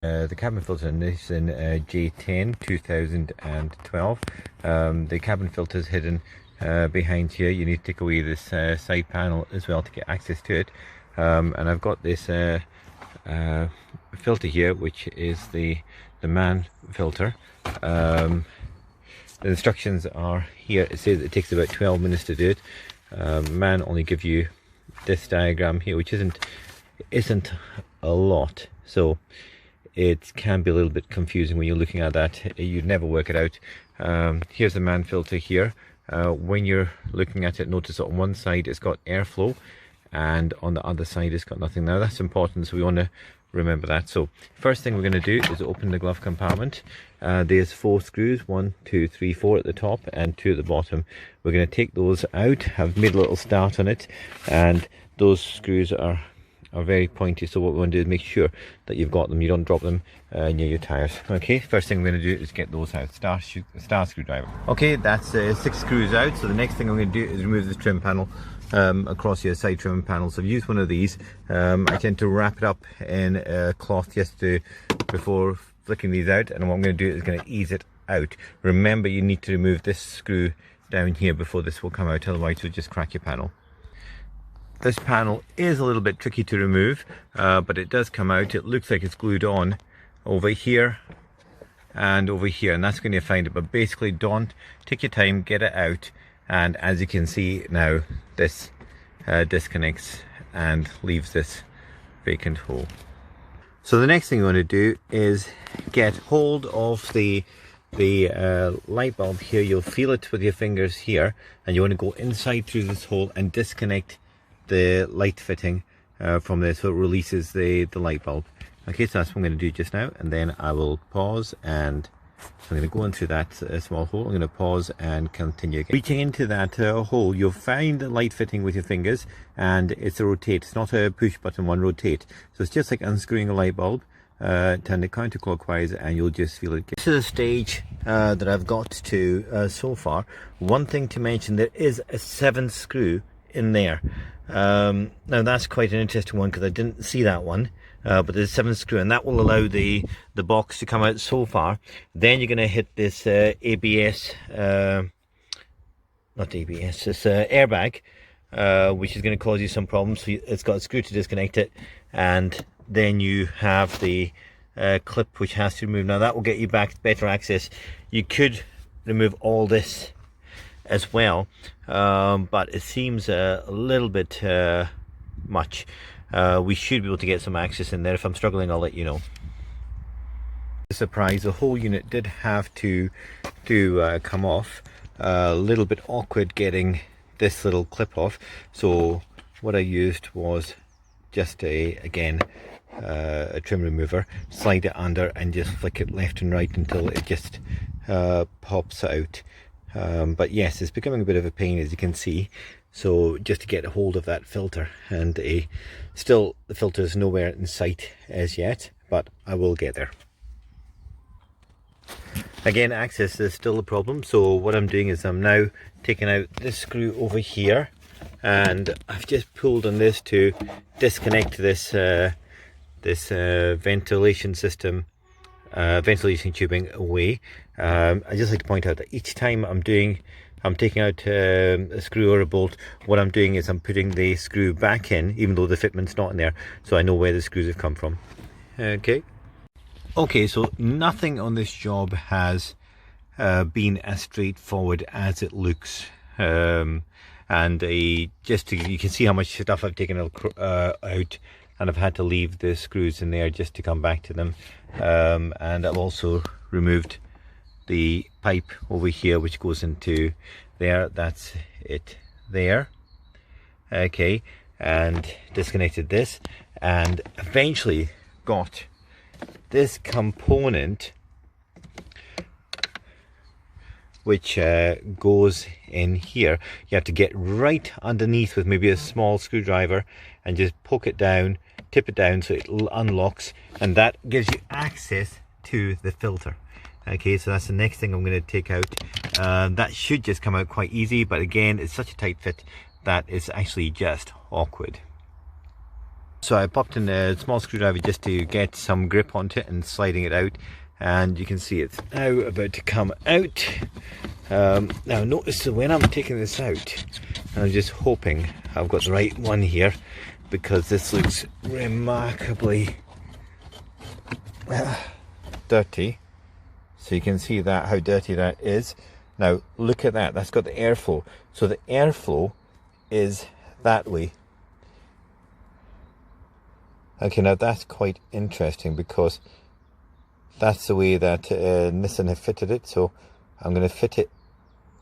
The cabin filter in Nissan J10 2012. The cabin filter is hidden behind here. You need to take away this side panel as well to get access to it. And I've got this filter here, which is the Mann filter. The instructions are here. It says it takes about 12 minutes to do it. Mann only give you this diagram here, which isn't a lot, so it can be a little bit confusing when you're looking at that. You'd never work it out. Here's the Mann filter here. When you're looking at it, notice that on one side it's got airflow and on the other side it's got nothing. Now that's important, so we want to remember that. So first thing we're going to do is open the glove compartment. There's 4 screws, 1, 2, 3, 4 at the top and 2 at the bottom. We're going to take those out. I've made a little start on it, and those screws are very pointy, so what we want to do is make sure that you've got them, you don't drop them near your tires. Okay, first thing we're going to do is get those out. Star screwdriver. Okay, that's 6 screws out. So the next thing I'm going to do is remove the trim panel across your side trim panel. So I've used one of these. I tend to wrap it up in a cloth just before flicking these out, and what I'm going to do is going to ease it out. Remember, you need to remove this screw down here before this will come out, otherwise you'll just crack your panel. This panel is a little bit tricky to remove, but it does come out. It looks like it's glued on over here and over here, and that's when you find it. But basically, don't take your time, get it out, and as you can see now, this disconnects and leaves this vacant hole. So the next thing you want to do is get hold of the light bulb here. You'll feel it with your fingers here, and you want to go inside through this hole and disconnect the light fitting from there, so it releases the light bulb. Okay, so that's what I'm going to do just now, and then I will pause, and I'm going to go into that small hole. I'm going to pause and continue again. Reaching into that hole, you'll find the light fitting with your fingers, and it's a rotate. It's not a push button one, rotate. So it's just like unscrewing a light bulb. Turn it counterclockwise and you'll just feel it. This is a stage that I've got to so far. One thing to mention, there is a 7th screw in there. Now that's quite an interesting one because I didn't see that one, but there's a 7th screw, and that will allow the box to come out so far. Then you're going to hit this ABS, not ABS, this airbag, which is going to cause you some problems. So it's got a screw to disconnect it, and then you have the clip which has to remove. Now that will get you back better access. You could remove all this as well, but it seems a little bit much. We should be able to get some access in there. If I'm struggling, I'll let you know. Surprise, the whole unit did have to come off. A little bit awkward getting this little clip off, so what I used was just a trim remover. Slide it under and just flick it left and right until it just pops out. But yes, it's becoming a bit of a pain, as you can see. So just to get a hold of that filter, and still the filter is nowhere in sight as yet, but I will get there. Again, access is still a problem, so what I'm doing is I'm now taking out this screw over here, and I've just pulled on this to disconnect this ventilation system, ventilation tubing away. I just like to point out that each time I'm taking out a screw or a bolt, what I'm doing is I'm putting the screw back in, even though the fitment's not in there, so I know where the screws have come from. Okay, so nothing on this job has been as straightforward as it looks. You can see how much stuff I've taken out, and I've had to leave the screws in there just to come back to them. And I've also removed the pipe over here which goes into there. That's it there. Okay, and disconnected this, and eventually got this component which goes in here. You have to get right underneath with maybe a small screwdriver and just poke it down, tip it down so it unlocks, and that gives you access to the filter. Okay, so that's the next thing I'm going to take out. That should just come out quite easy, but again, it's such a tight fit that it's actually just awkward. So I popped in a small screwdriver just to get some grip onto it and sliding it out, and you can see it's now about to come out. Now notice that when I'm taking this out, I'm just hoping I've got the right one here, because this looks remarkably dirty. So you can see that, how dirty that is. Now look at that, that's got the airflow. So the airflow is that way. Okay, now that's quite interesting, because that's the way that Nissan have fitted it. So I'm going to fit it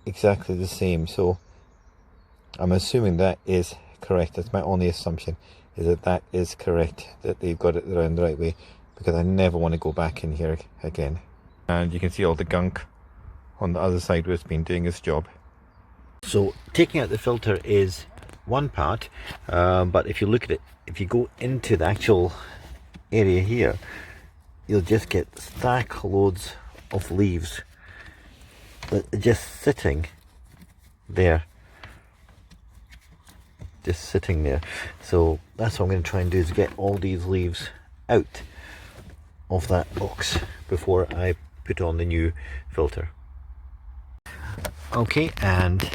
exactly the same. So I'm assuming that is correct. That's my only assumption, is that that is correct, that they've got it around the right way, because I never want to go back in here again. And you can see all the gunk on the other side where it's been doing its job. So taking out the filter is one part, but if you look at it, if you go into the actual area here, you'll just get stack loads of leaves that are just sitting there. Just sitting there. So that's what I'm going to try and do, is get all these leaves out of that box before I put on the new filter. Okay, and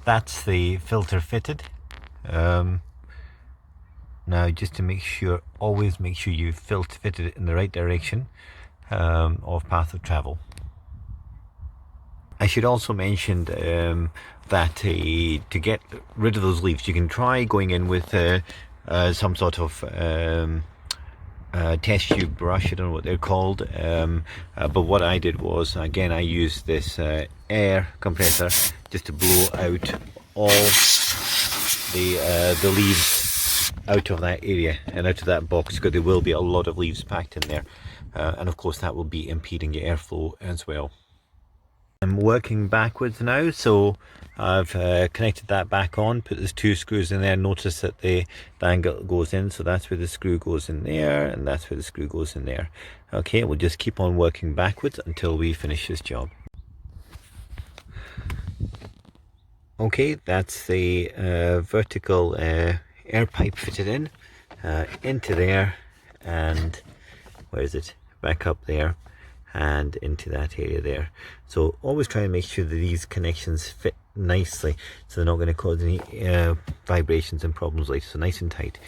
that's the filter fitted. Now just to make sure, always make sure you fitted it in the right direction of path of travel. I should also mention that to get rid of those leaves, you can try going in with some sort of test tube brush. I don't know what they're called, but what I did was, again, I used this air compressor just to blow out all the leaves out of that area and out of that box, because there will be a lot of leaves packed in there, and of course that will be impeding your airflow as well. I'm working backwards now, so I've connected that back on, put those two screws in there. Notice that the angle goes in, so that's where the screw goes in there, and that's where the screw goes in there. Okay, we'll just keep on working backwards until we finish this job. Okay, that's the vertical air pipe fitted in into there, and where is it, back up there and into that area there. So always try and make sure that these connections fit nicely, so they're not going to cause any vibrations and problems later. So nice and tight.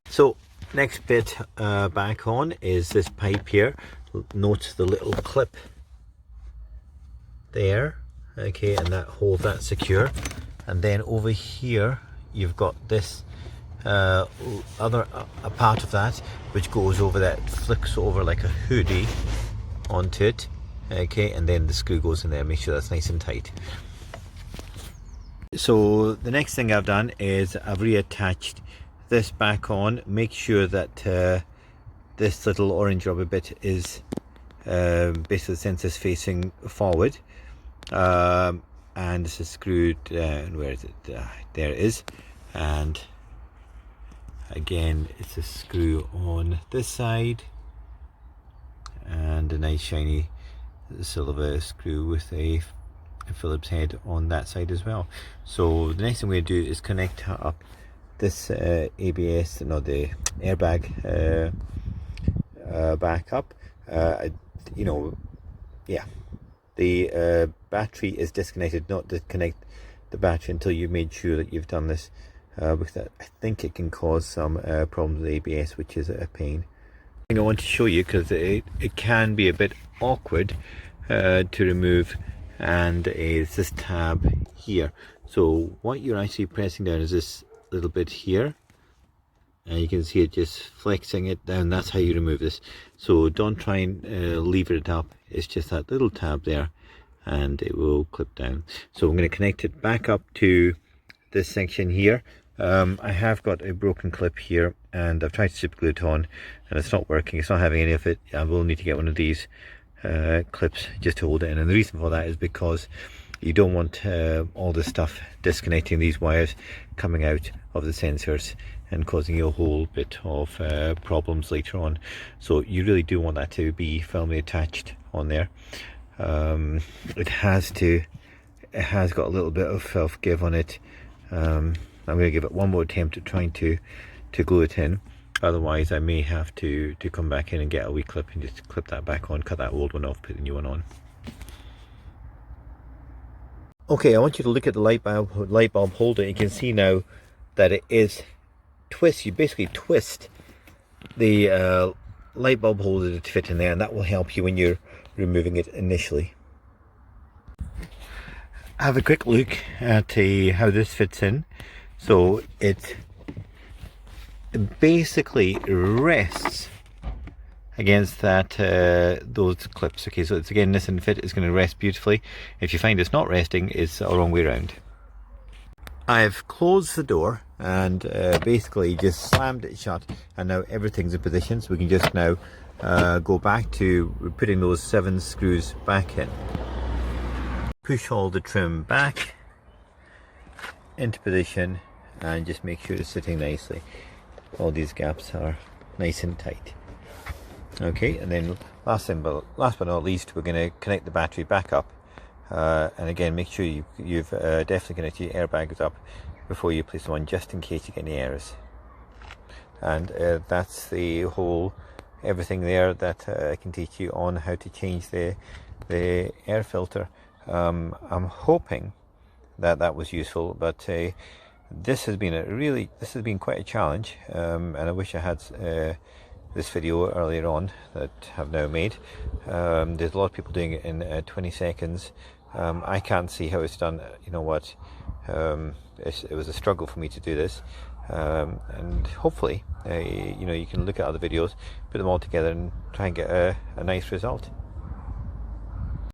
So next bit back on is this pipe here. Note the little clip there, okay, and that holds that secure. And then over here you've got this other a part of that which goes over, that flicks over like a hoodie onto it, okay, and then the screw goes in there. Make sure that's nice and tight. So the next thing I've done is I've reattached this back on. Make sure that this little orange rubber bit is basically, the sensors facing forward, and this is screwed and where is it? There it is. And again, it's a screw on this side, and a nice shiny silver screw with a Phillips head on that side as well. So the next thing we're going to do is connect up this ABS, no, the airbag back up. You know, yeah, the battery is disconnected. Not disconnect the battery until you've made sure that you've done this, because I think it can cause some problems with ABS, which is a pain. I think I want to show you, because it can be a bit awkward to remove, and is this tab here. So what you're actually pressing down is this little bit here, and you can see it just flexing it down. That's how you remove this. So don't try and lever it up. It's just that little tab there, and it will clip down. So I'm going to connect it back up to this section here. I have got a broken clip here, and I've tried to super glue it on, and it's not working. It's not having any of it. I will need to get one of these clips just to hold it in, and the reason for that is because you don't want all this stuff disconnecting, these wires coming out of the sensors and causing you a whole bit of problems later on. So you really do want that to be firmly attached on there. It has got a little bit of give on it, I'm going to give it one more attempt at trying to glue it in. Otherwise I may have to come back in and get a wee clip and just clip that back on, cut that old one off, put the new one on. Okay, I want you to look at the light bulb holder. You can see now that it is twist. You basically twist the light bulb holder to fit in there, and that will help you when you're removing it initially. Have a quick look at how this fits in. So it basically rests against that those clips. Okay, so it's again nice and fit. It's going to rest beautifully. If you find it's not resting, it's the wrong way around. I've closed the door and basically just slammed it shut, and now everything's in position, so we can just now go back to putting those 7 screws back in. Push all the trim back into position and just make sure it's sitting nicely. All these gaps are nice and tight. Okay, and then last but not least, we're going to connect the battery back up, and again make sure you've definitely connected your airbags up before you place them on, just in case you get any errors. And that's the whole everything there that I can teach you on how to change the air filter. I'm hoping that was useful, but this has been quite a challenge, and I wish I had this video earlier on that I've now made. There's a lot of people doing it in 20 seconds. I can't see how it's done. You know what, it was a struggle for me to do this, and hopefully you know, you can look at other videos, put them all together and try and get a nice result.